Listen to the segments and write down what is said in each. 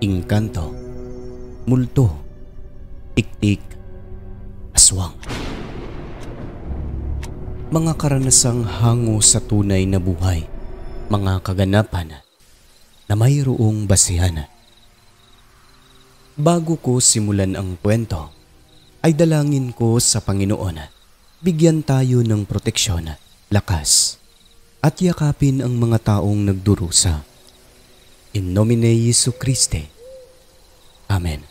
Engkanto, multo, tiktik, aswang. Mga karanasang hango sa tunay na buhay, mga kaganapan na mayroong basihan. Bago ko simulan ang kwento, ay dalangin ko sa Panginoon, bigyan tayo ng proteksyon, lakas, at yakapin ang mga taong nagdurusa. In nomine Jesu Christi. Amen.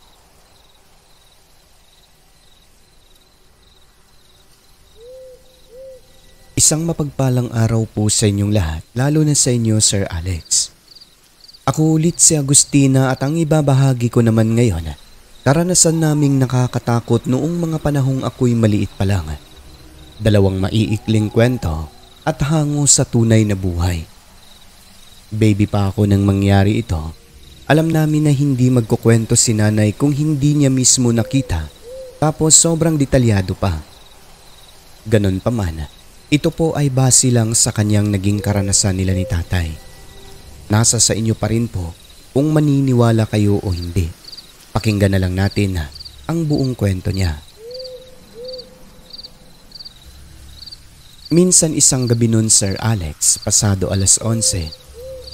Isang mapagpalang araw po sa inyong lahat, lalo na sa inyo, Sir Alex. Ako ulit si Agustina at ang ibabahagi ko naman ngayon, karanasan naming nakakatakot noong mga panahong ako'y maliit pa lang. Dalawang maiikling kwento at hango sa tunay na buhay. Baby pa ako nang mangyari ito. Alam namin na hindi magkukwento si nanay kung hindi niya mismo nakita, tapos sobrang detalyado pa. Ganon pa man, ito po ay base lang sa kanyang naging karanasan nila ni tatay. Nasa sa inyo pa rin po kung maniniwala kayo o hindi. Pakinggan na lang natin ang buong kwento niya. Minsan isang gabi nun, Sir Alex, pasado 11:00,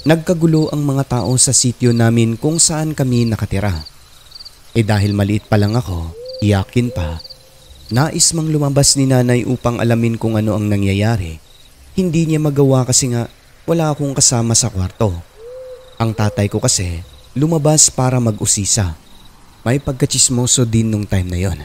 nagkagulo ang mga tao sa sityo namin kung saan kami nakatira. Dahil maliit pa lang ako, iyakin pa, nais mang lumabas ni nanay upang alamin kung ano ang nangyayari. Hindi niya magawa kasi nga wala akong kasama sa kwarto. Ang tatay ko kasi lumabas para mag-usisa. May pagkatsismoso din nung time na yon.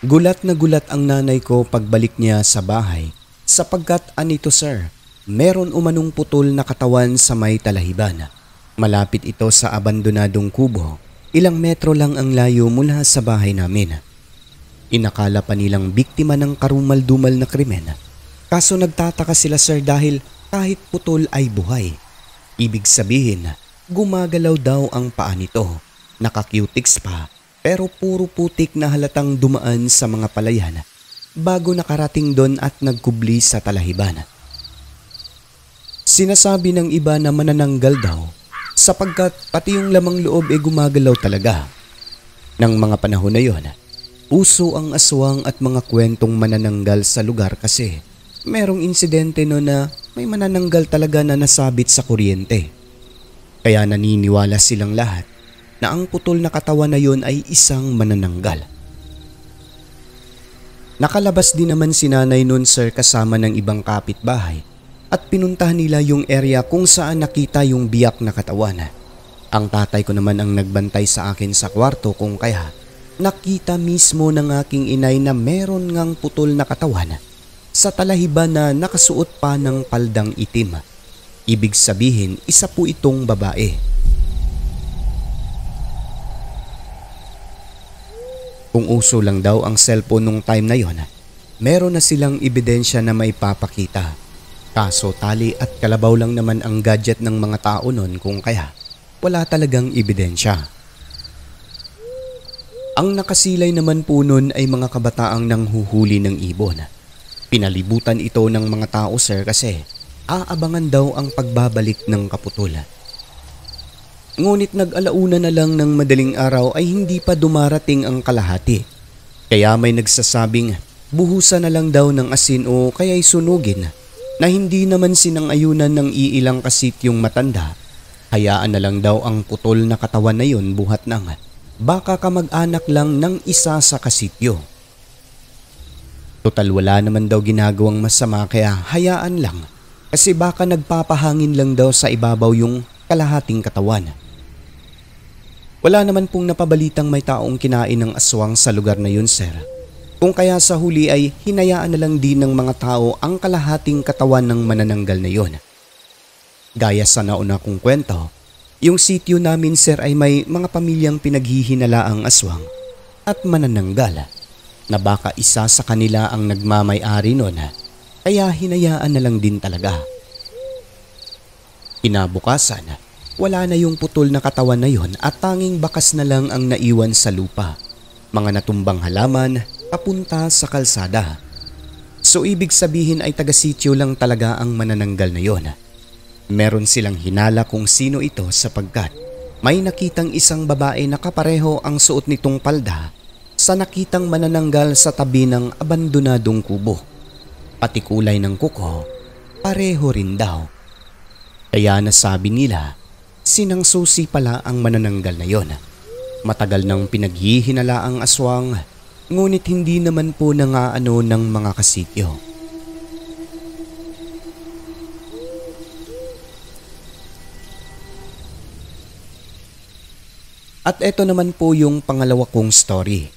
Gulat na gulat ang nanay ko pagbalik niya sa bahay sapagkat anito, sir, meron umanong putol na katawan sa may talahiban. Malapit ito sa abandonadong kubo. Ilang metro lang ang layo mula sa bahay namin. Inakala pa nilang biktima ng karumal-dumal na krimen. Kaso nagtataka sila, sir, dahil kahit putol ay buhay. Ibig sabihin, gumagalaw daw ang paa nito. Naka-cutics pa, pero puro putik na halatang dumaan sa mga palayan bago nakarating doon at nagkubli sa talahiban. Sinasabi ng iba na manananggal daw, sapagkat pati yung lamang loob ay gumagalaw talaga. Nang mga panahon na yon, uso ang aswang at mga kwentong manananggal sa lugar kasi merong insidente no na may manananggal talaga na nasabit sa kuryente. Kaya naniniwala silang lahat na ang putol na katawan na yon ay isang manananggal. Nakalabas din naman si nanay nun, sir, kasama ng ibang kapitbahay. At pinuntahan nila yung area kung saan nakita yung biyak na katawan. Ang tatay ko naman ang nagbantay sa akin sa kwarto kung kaya nakita mismo ng aking inay na meron ngang putol na katawan sa talahiban na nakasuot pa ng paldang itim. Ibig sabihin, isa po itong babae. Kung uso lang daw ang cellphone nung time na yon, meron na silang ebidensya na maipapakita. Kaso tali at kalabaw lang naman ang gadget ng mga tao nun kung kaya wala talagang ebidensya. Ang nakasilay naman po nun ay mga kabataang nanghuhuli ng ibon. Pinalibutan ito ng mga tao, sir, kasi aabangan daw ang pagbabalik ng kaputol. Ngunit nag-alauna na lang ng madaling araw ay hindi pa dumarating ang kalahati. Kaya may nagsasabing buhusan na lang daw ng asin o kaya'y sunugin. Na hindi naman sinang-ayunan ng iilang kasityong matanda, hayaan na lang daw ang putol na katawan na yun buhat ng baka kamag-anak lang ng isa sa kasityo. Total wala naman daw ginagawang masama kaya hayaan lang kasi baka nagpapahangin lang daw sa ibabaw yung kalahating katawan. Wala naman pong napabalitang may taong kinain ng aswang sa lugar na yun, sir. Kung kaya sa huli ay hinayaan na lang din ng mga tao ang kalahating katawan ng manananggal na yon. Gaya sa nauna kong kwento, yung sityo namin, sir, ay may mga pamilyang pinaghihinalaang aswang at manananggal na baka isa sa kanila ang nagmamay-ari nun, kaya hinayaan na lang din talaga. Kinabukasan, wala na yung putol na katawan na yon at tanging bakas na lang ang naiwan sa lupa. Mga natumbang halaman papunta sa kalsada. So ibig sabihin ay taga-sityo lang talaga ang manananggal na yon. Meron silang hinala kung sino ito sapagkat may nakitang isang babae na kapareho ang suot nitong palda sa nakitang manananggal sa tabi ng abandonadong kubo. Pati kulay ng kuko, pareho rin daw. Kaya nasabi nila, sinangsusi pala ang manananggal na yon. Matagal nang pinaghihinala ang aswang, ngunit hindi naman po nangaano ng mga kasityo. At eto naman po yung pangalawa kong story.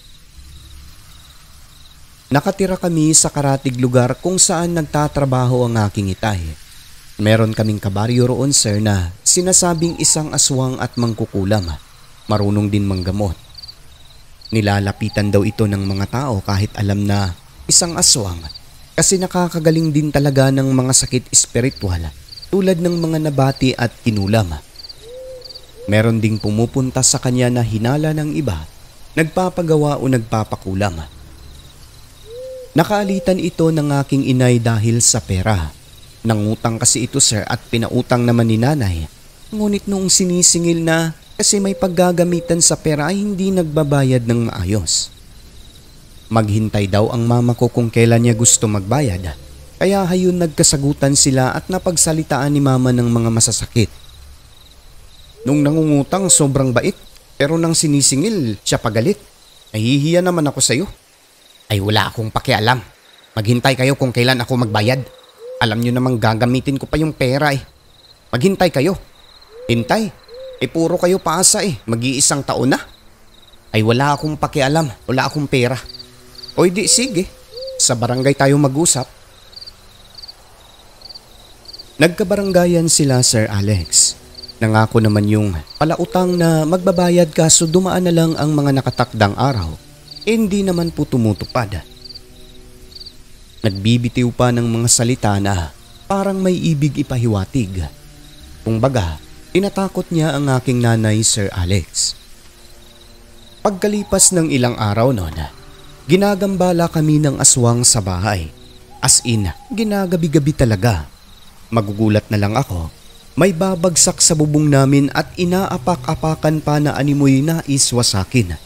Nakatira kami sa karatig lugar kung saan nagtatrabaho ang aking itay. Meron kaming kabaryo roon sir na sinasabing isang aswang at mangkukulam. Marunong din manggamot. Nilalapitan daw ito ng mga tao kahit alam na isang aswang kasi nakakagaling din talaga ng mga sakit espiritual tulad ng mga nabati at kinulam. Meron ding pumupunta sa kanya na hinala ng iba, nagpapagawa o nagpapakulam. Nakaalitan ito ng aking inay dahil sa pera. Nangutang kasi ito sir at pinautang naman ni nanay. Ngunit noong sinisingil na kasi may paggagamitan sa pera ay hindi nagbabayad ng maayos. Maghintay daw ang mama ko kung kailan niya gusto magbayad. Kaya hayun nagkasagutan sila at napagsalitaan ni mama ng mga masasakit. Nung nangungutang sobrang bait pero nang sinisingil siya pagalit. Nahihiya naman ako sa iyo. Ay wala akong pakialam. Maghintay kayo kung kailan ako magbayad. Alam niyo namang gagamitin ko pa yung pera eh. Maghintay kayo. Hintay. Puro kayo paasa eh. Mag-iisang taon na. Ay wala akong pakialam. Wala akong pera. O di sige. Sa barangay tayo mag-usap. Nagkabaranggayan sila Sir Alex. Nangako naman yung palautang na magbabayad kaso dumaan na lang ang mga nakatakdang araw. Hindi naman po tumutupad. Nagbibitiw pa ng mga salita na parang may ibig ipahiwatig. Kumbaga, tinatakot niya ang aking nanay Sir Alex. Pagkalipas ng ilang araw noon, ginagambala kami ng aswang sa bahay. As in, ginagabi-gabi talaga. Magugulat na lang ako. May babagsak sa bubong namin at inaapak-apakan pa na animoy na iswa sa akin.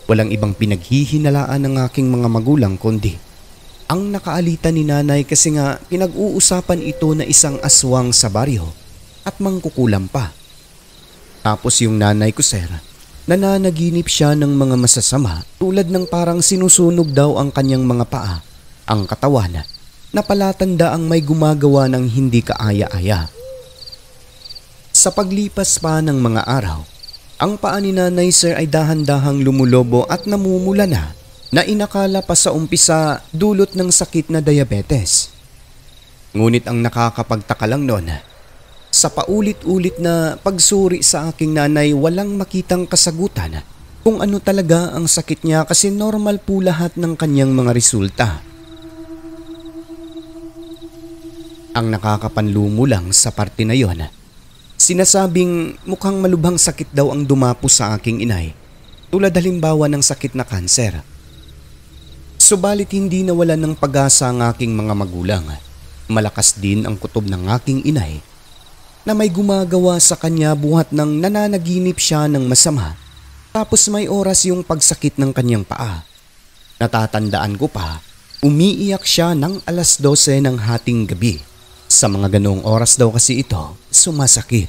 Walang ibang pinaghihinalaan ng aking mga magulang kundi ang nakaalitan ni nanay kasi nga pinag-uusapan ito na isang aswang sa baryo at mangkukulam pa. Tapos yung nanay ko sir, nananaginip siya ng mga masasama tulad ng parang sinusunog daw ang kanyang mga paa, ang katawan na palatanda ang may gumagawa ng hindi kaaya-aya. Sa paglipas pa ng mga araw, ang paa ni nanay sir ay dahan-dahang lumulobo at namumula na inakala pa sa umpisa dulot ng sakit na diabetes. Ngunit ang nakakapagtaka lang noon, sa paulit-ulit na pagsuri sa aking nanay walang makitang kasagutan kung ano talaga ang sakit niya kasi normal po lahat ng kanyang mga resulta. Ang nakakapanlumo lang sa parte na yon, sinasabing mukhang malubhang sakit daw ang dumapo sa aking inay, tulad halimbawa ng sakit na kanser. Subalit hindi nawala ng pag-asa ang aking mga magulang. Malakas din ang kutob ng aking inay na may gumagawa sa kanya buhat ng nananaginip siya ng masama tapos may oras yung pagsakit ng kanyang paa. Natatandaan ko pa, umiiyak siya ng 12:00 ng hating gabi. Sa mga ganoong oras daw kasi ito, sumasakit.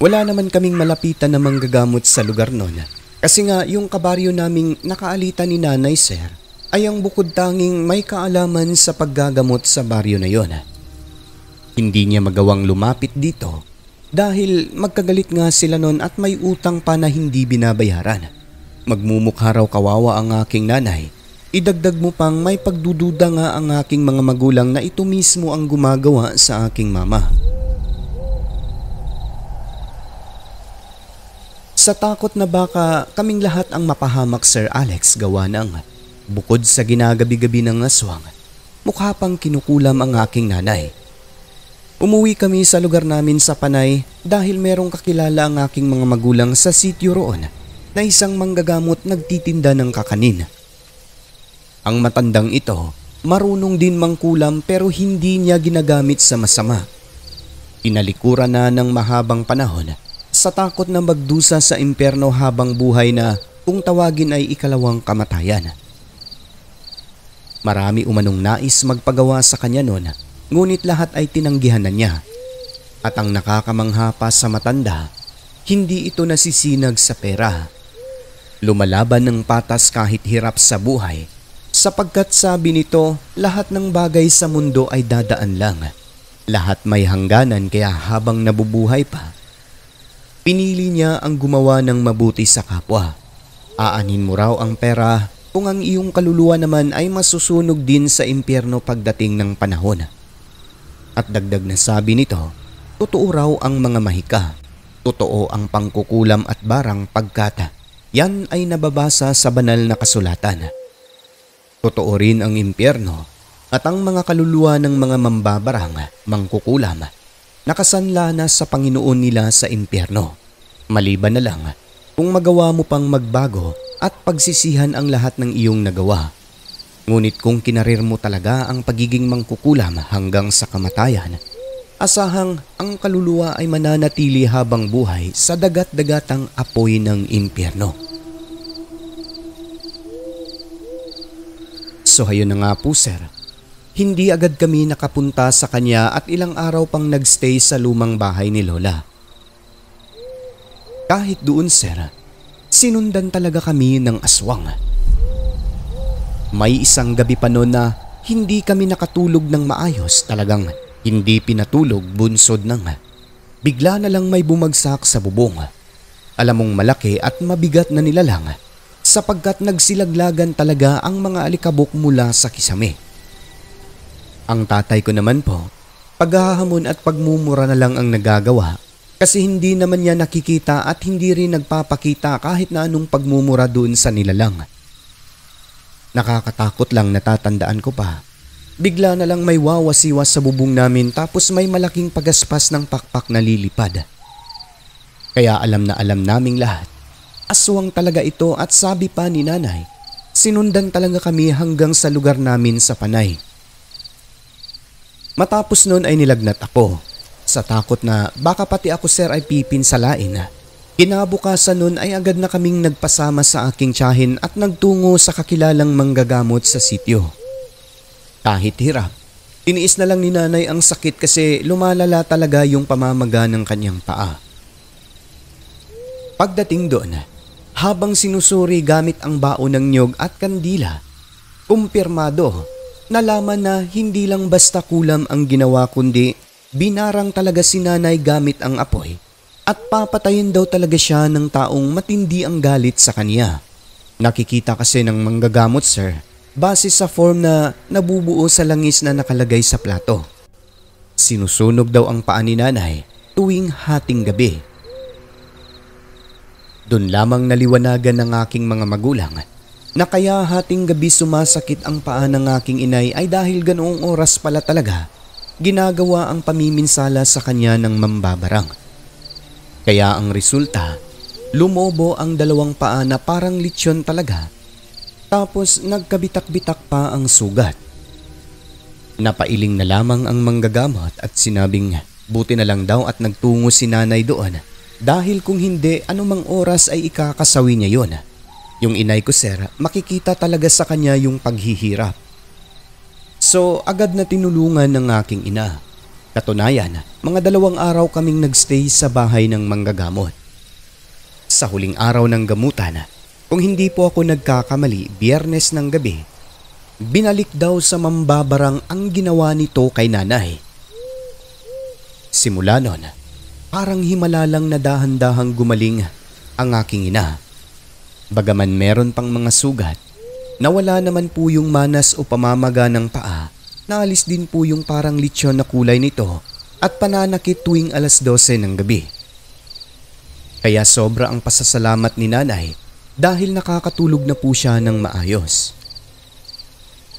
Wala naman kaming malapitan na manggagamot sa lugar noon. Kasi nga yung kabaryo naming nakaalitan ni nanay sir ay ang bukod tanging may kaalaman sa paggagamot sa baryo na yon. Hindi niya magawang lumapit dito dahil magkagalit nga sila noon at may utang pa na hindi binabayaran. Magmumukha raw kawawa ang aking nanay. Idagdag mo pang may pagdududa nga ang aking mga magulang na ito mismo ang gumagawa sa aking mama. Sa takot na baka kaming lahat ang mapahamak Sir Alex gawa ng bukod sa ginagabi-gabi ng aswang, mukha pang kinukulam ang aking nanay. Umuwi kami sa lugar namin sa Panay dahil merong kakilala ang aking mga magulang sa sityo roon na isang manggagamot nagtitinda ng kakanin. Ang matandang ito, marunong din mangkulam pero hindi niya ginagamit sa masama. Tinalikuran na ng mahabang panahon sa takot na magdusa sa impyerno habang buhay na kung tawagin ay ikalawang kamatayan. Marami umanong nais magpagawa sa kanya noon, ngunit lahat ay tinanggihan na niya. At ang nakakamangha pa sa matanda, hindi ito nasisinag sa pera. Lumalaban ng patas kahit hirap sa buhay, sapagkat sabi nito, lahat ng bagay sa mundo ay dadaan lang. Lahat may hangganan, kaya habang nabubuhay pa, pinili niya ang gumawa ng mabuti sa kapwa. Aanin mo raw ang pera kung ang iyong kaluluwa naman ay masusunog din sa impyerno pagdating ng panahon. At dagdag na sabi nito, totoo raw ang mga mahika, totoo ang pangkukulam at barang pagkata. Yan ay nababasa sa banal na kasulatan. Totoo rin ang impyerno at ang mga kaluluwa ng mga mambabarang, mangkukulam, nakasanla na sa Panginoon nila sa impyerno. Maliban na lang kung magawa mo pang magbago at pagsisihan ang lahat ng iyong nagawa. Ngunit kung kinarir mo talaga ang pagiging mangkukulam hanggang sa kamatayan, asahang ang kaluluwa ay mananatili habang buhay sa dagat-dagatang apoy ng impyerno. So ayun na nga po sir, hindi agad kami nakapunta sa kanya at ilang araw pang nagstay sa lumang bahay ni Lola. Kahit doon sir, sinundan talaga kami ng aswang. May isang gabi pa noon na hindi kami nakatulog ng maayos, talagang hindi pinatulog, bunsod nang bigla na lang may bumagsak sa bubong. Alam mong malaki at mabigat na nilalang sapagkat nagsilaglagan talaga ang mga alikabok mula sa kisame. Ang tatay ko naman po, paghahamon at pagmumura na lang ang nagagawa kasi hindi naman niya nakikita at hindi rin nagpapakita kahit na anong pagmumura doon sa nilalang. Nakakatakot lang, natatandaan ko pa. Bigla na lang may wawasiwas sa bubong namin tapos may malaking pagaspas ng pakpak na lilipad. Kaya alam na alam naming lahat, aswang talaga ito at sabi pa ni nanay, sinundan talaga kami hanggang sa lugar namin sa Panay. Matapos noon ay nilagnat ako sa takot na baka pati ako sir ay pipinsalain. Kinabukasan noon ay agad na kaming nagpasama sa aking tiyahin at nagtungo sa kakilalang manggagamot sa sityo. Kahit hirap, tiniis na lang ni nanay ang sakit kasi lumalala talaga yung pamamaga ng kanyang paa. Pagdating doon, habang sinusuri gamit ang baon ng niyog at kandila, kumpirmado, nalaman na hindi lang basta kulam ang ginawa kundi binarang talaga si nanay gamit ang apoy at papatayin daw talaga siya ng taong matindi ang galit sa kanya. Nakikita kasi ng manggagamot sir, base sa form na nabubuo sa langis na nakalagay sa plato. Sinusunog daw ang paa ni nanay tuwing hating gabi. Doon lamang naliwanagan ng aking mga magulang na kaya hating gabi sumasakit ang paa ng aking inay ay dahil ganoong oras pala talaga ginagawa ang pamiminsala sa kanya ng mambabarang. Kaya ang resulta, lumobo ang dalawang paa na parang litsyon talaga. Tapos nagkabitak-bitak pa ang sugat. Napailing na lamang ang manggagamot at sinabing buti na lang daw at nagtungo si nanay doon dahil kung hindi anumang oras ay ikakasawi niya yon. Yung inay ko sir, makikita talaga sa kanya yung paghihirap. So agad na tinulungan ng aking ina. Katunayan, mga 2 araw kaming nagstay sa bahay ng manggagamot. Sa huling araw ng gamutan, kung hindi po ako nagkakamali, Biyernes ng gabi, binalik daw sa mambabarang ang ginawa nito kay nanay. Simula nun, parang himala lang na dahan-dahang gumaling ang aking ina. Bagaman meron pang mga sugat, nawala naman po yung manas o pamamaga ng paa. Naalis din po yung parang litsyon na kulay nito at pananakit tuwing 12:00 ng gabi. Kaya sobra ang pasasalamat ni nanay dahil nakakatulog na po siya ng maayos.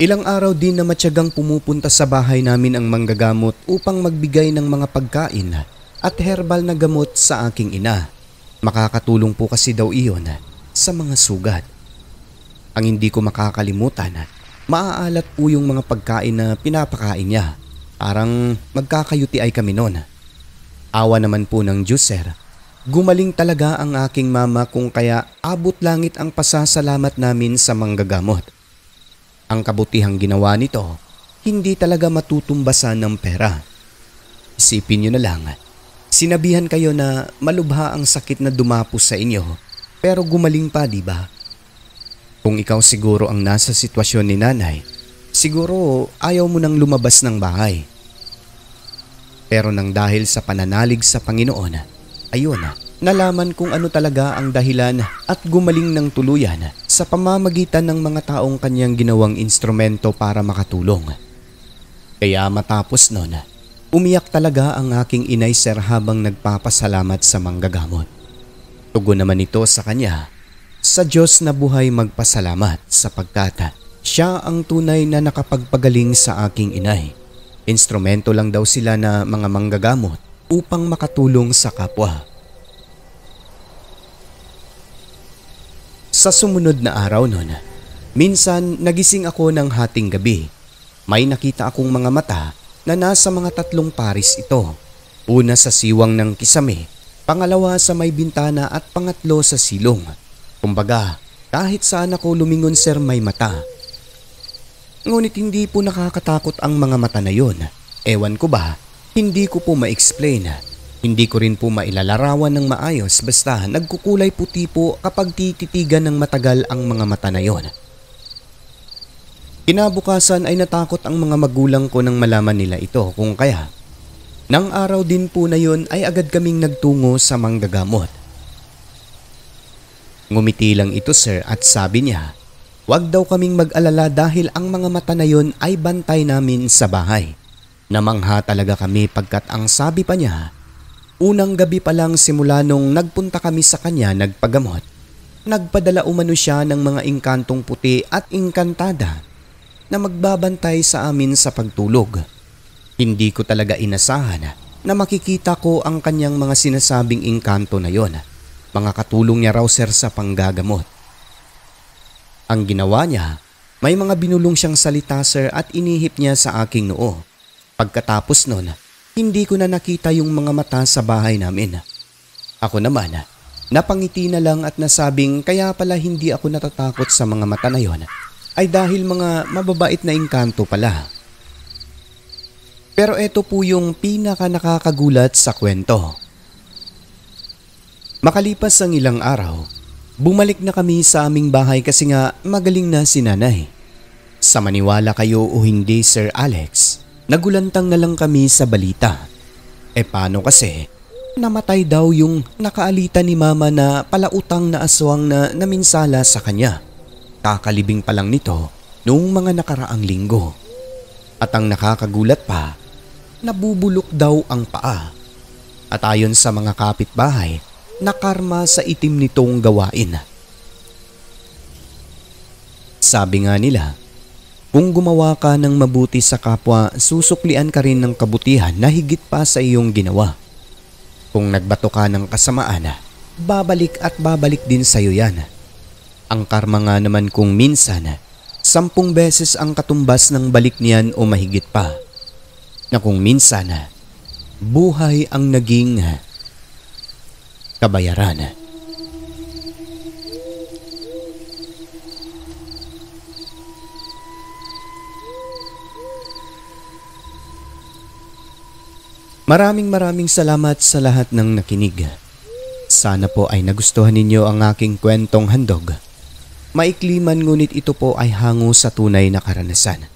Ilang araw din na matyagang pumupunta sa bahay namin ang manggagamot upang magbigay ng mga pagkain at herbal na gamot sa aking ina. Makakatulong po kasi daw iyon sa mga sugat. Ang hindi ko makakalimutan, maaalat po yung mga pagkain na pinapakain niya. Parang magkakayuti ay kami noon. Awa naman po ng Diyos, sir. Gumaling talaga ang aking mama kung kaya abot langit ang pasasalamat namin sa manggagamot. Ang kabutihang ginawa nito, hindi talaga matutumbasan ng pera. Isipin nyo na lang, sinabihan kayo na malubha ang sakit na dumapos sa inyo, pero gumaling pa, di ba? Kung ikaw siguro ang nasa sitwasyon ni nanay, siguro ayaw mo nang lumabas ng bahay. Pero nang dahil sa pananalig sa Panginoon, ayun, nalaman kung ano talaga ang dahilan at gumaling ng tuluyan sa pamamagitan ng mga taong kanyang ginawang instrumento para makatulong. Kaya matapos nun, umiyak talaga ang aking inay, sir, habang nagpapasalamat sa manggagamot. Tugon naman ito sa kanya, sa Diyos na buhay magpasalamat sapagkat siya ang tunay na nakapagpagaling sa aking inay. Instrumento lang daw sila na mga manggagamot upang makatulong sa kapwa. Sa sumunod na araw nun, minsan nagising ako ng hating gabi. May nakita akong mga mata na nasa mga 3 paris ito. Una sa siwang ng kisame, pangalawa sa may bintana at pangatlo sa silong. Kumbaga, kahit saan ako lumingon, sir, may mata. Ngunit hindi po nakakatakot ang mga mata na yon. Ewan ko ba, hindi ko po ma-explain. Hindi ko rin po mailalarawan ng maayos basta nagkukulay puti po kapag tititigan ng matagal ang mga mata na yon. Kinabukasan ay natakot ang mga magulang ko nang malaman nila ito kung kaya. Nang araw din po na yon ay agad kaming nagtungo sa manggagamot. Ngumiti lang ito, sir, at sabi niya, wag daw kaming mag-alala dahil ang mga mata na yon ay bantay namin sa bahay. Namangha talaga kami pagkat ang sabi pa niya, unang gabi pa lang simula nung nagpunta kami sa kanya nagpagamot, nagpadala umano siya ng mga inkantong puti at inkantada na magbabantay sa amin sa pagtulog. Hindi ko talaga inasahan na makikita ko ang kanyang mga sinasabing inkanto na yon. Mga katulong niya raw, sir, sa panggagamot. Ang ginawa niya, may mga binulong siyang salita, sir, at inihip niya sa aking noo. Pagkatapos nun, hindi ko na nakita yung mga mata sa bahay namin. Ako naman, napangiti na lang at nasabing kaya pala hindi ako natatakot sa mga mata na yon ay dahil mga mababait na engkanto pala. Pero ito po yung pinaka nakakagulat sa kwento. Makalipas ang ilang araw, bumalik na kami sa aming bahay kasi nga magaling na si nanay. Sa maniwala kayo o hindi, Sir Alex, nagulantang na lang kami sa balita. Paano kasi? Namatay daw yung nakaalita ni mama na palautang na aswang na naminsala sa kanya. Kakalibing pa lang nito noong mga nakaraang linggo. At ang nakakagulat pa, nabubulok daw ang paa. At ayon sa mga kapitbahay, nakarma sa itim nitong gawain. Sabi nga nila, kung gumawa ka ng mabuti sa kapwa, susuklian ka rin ng kabutihan na higit pa sa iyong ginawa. Kung nagbato ka ng kasamaan, babalik at babalik din sa iyo yan. Ang karma nga naman kung minsan, 10 beses ang katumbas ng balik niyan o mahigit pa. Na kung minsan, buhay ang naging kabayaran. Maraming salamat sa lahat ng nakinig. Sana po ay nagustuhan ninyo ang aking kwentong handog. Maikli man ngunit ito po ay hango sa tunay na karanasan.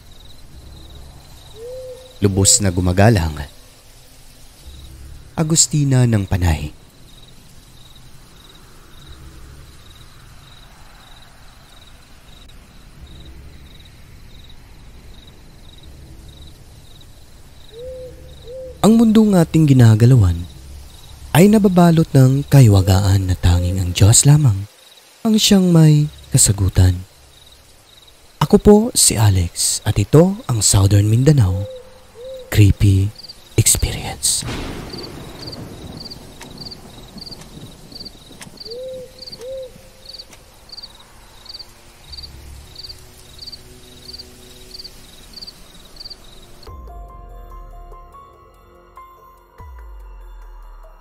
Lubos na gumagalang, Agustina ng Panay. Ang mundong ating ginagalawan ay nababalot ng kaiwagaan na tanging ang Diyos lamang ang siyang may kasagutan. Ako po si Alex at ito ang Southern Mindanao Creepy Experience.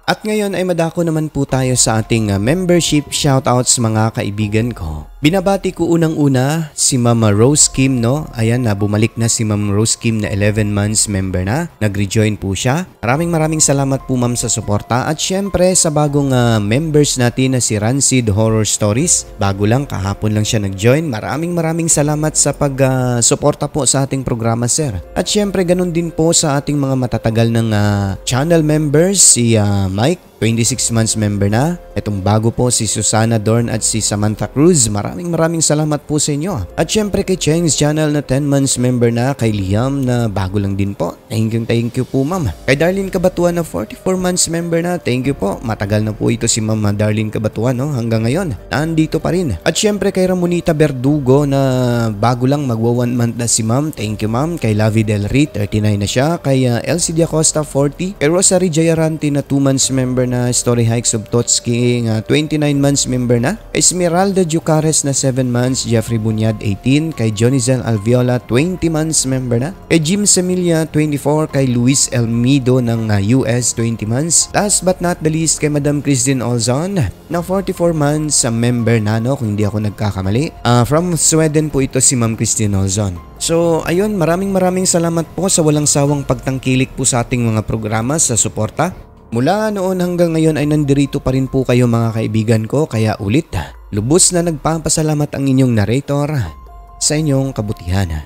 At ngayon ay madako naman po tayo sa ating membership shoutouts mga kaibigan ko. Binabati ko unang-una si Ma'am Rose Kim, no? Ayan na, bumalik na si Ma'am Rose Kim na 11 months member na. Nag-rejoin po siya. Maraming salamat po ma'am sa suporta. At syempre sa bagong members natin na si Rancid Horror Stories. Bago lang, kahapon lang siya nag-join. Maraming salamat sa pag-suporta po sa ating programa, sir. At syempre ganun din po sa ating mga matatagal ng channel members, si Mike, 26 months member na. Itong bago po si Susana Dorn at si Samantha Cruz. Maraming salamat po sa inyo. At syempre kay Cheng's channel na 10 months member na. Kay Liam na bago lang din po. Thank you po ma'am. Kay Darlene Kabatuan na 44 months member na. Thank you po. Matagal na po ito si ma'am Darlene Kabatuan, no? Hanggang ngayon nandito pa rin. At syempre kay Ramonita Verdugo na bago lang magwa 1 month na si ma'am. Thank you ma'am. Kay Lavi Del Rey 39 na siya. Kay Elsie Diacosta 40. Kay Rosary Jayarante na 2 months member na. Story Hikes of Totski 29 months member na. Kay Esmeralda Jucares na 7 months. Jeffrey Bunyad 18. Kay Jonizel Alviola 20 months member na. Kay Jim Semilia 24. Kay Luis Elmido ng US 20 months. Last but not the least kay Madam Christine Olzon na 44 months member na, no? Kung hindi ako nagkakamali. From Sweden po ito si Ma'am Christine Olzon. So ayun, maraming salamat po sa walang sawang pagtangkilik po sa ating mga programa sa suporta. Mula noon hanggang ngayon ay nandirito pa rin po kayo mga kaibigan ko, kaya ulit lubos na nagpapasalamat ang inyong narrator sa inyong kabutihan.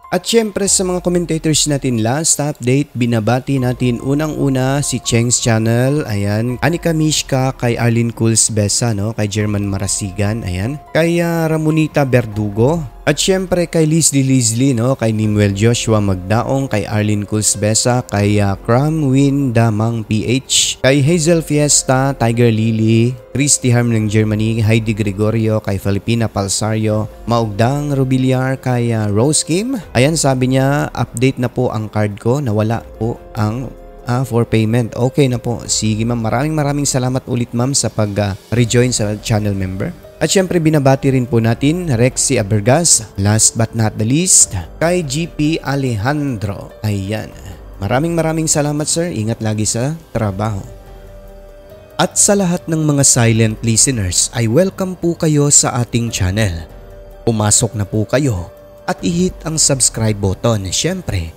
At syempre sa mga commentators natin last update, binabati natin unang-una si Cheng's channel, ayan, Anika Mishka, kay Arlene Cools Besa, no? Kay German Marasigan, ayan, kay Ramonita Verdugo. At syempre kay Leslie, no? Kay Nimuel Joshua Magdaong, kay Arlene Cools Besa, kay Cramwin Damang PH, kay Hazel Fiesta, Tiger Lily, Christy Harm ng Germany, Heidi Gregorio, kay Filipina Palsario, Maugdang Rubiliar, kay Rose Kim. Ayan, sabi niya, update na po ang card ko, nawala po ang for payment. Okay na po. Sige ma'am, maraming salamat ulit ma'am sa pag-rejoin sa channel member. At syempre binabati rin po natin Rexy Abergas, last but not the least, kay GP Alejandro. Ayan. Maraming salamat sir. Ingat lagi sa trabaho. At sa lahat ng mga silent listeners ay welcome po kayo sa ating channel. Pumasok na po kayo at i-hit ang subscribe button. Syempre,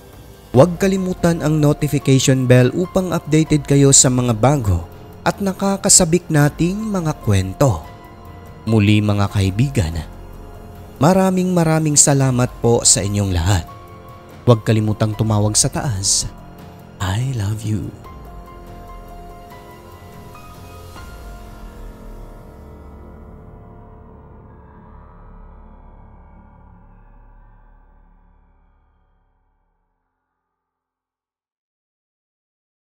huwag kalimutan ang notification bell upang updated kayo sa mga bago at nakakasabik nating mga kwento. Muli mga kaibigan, maraming salamat po sa inyong lahat. Huwag kalimutang tumawag sa taas. I love you.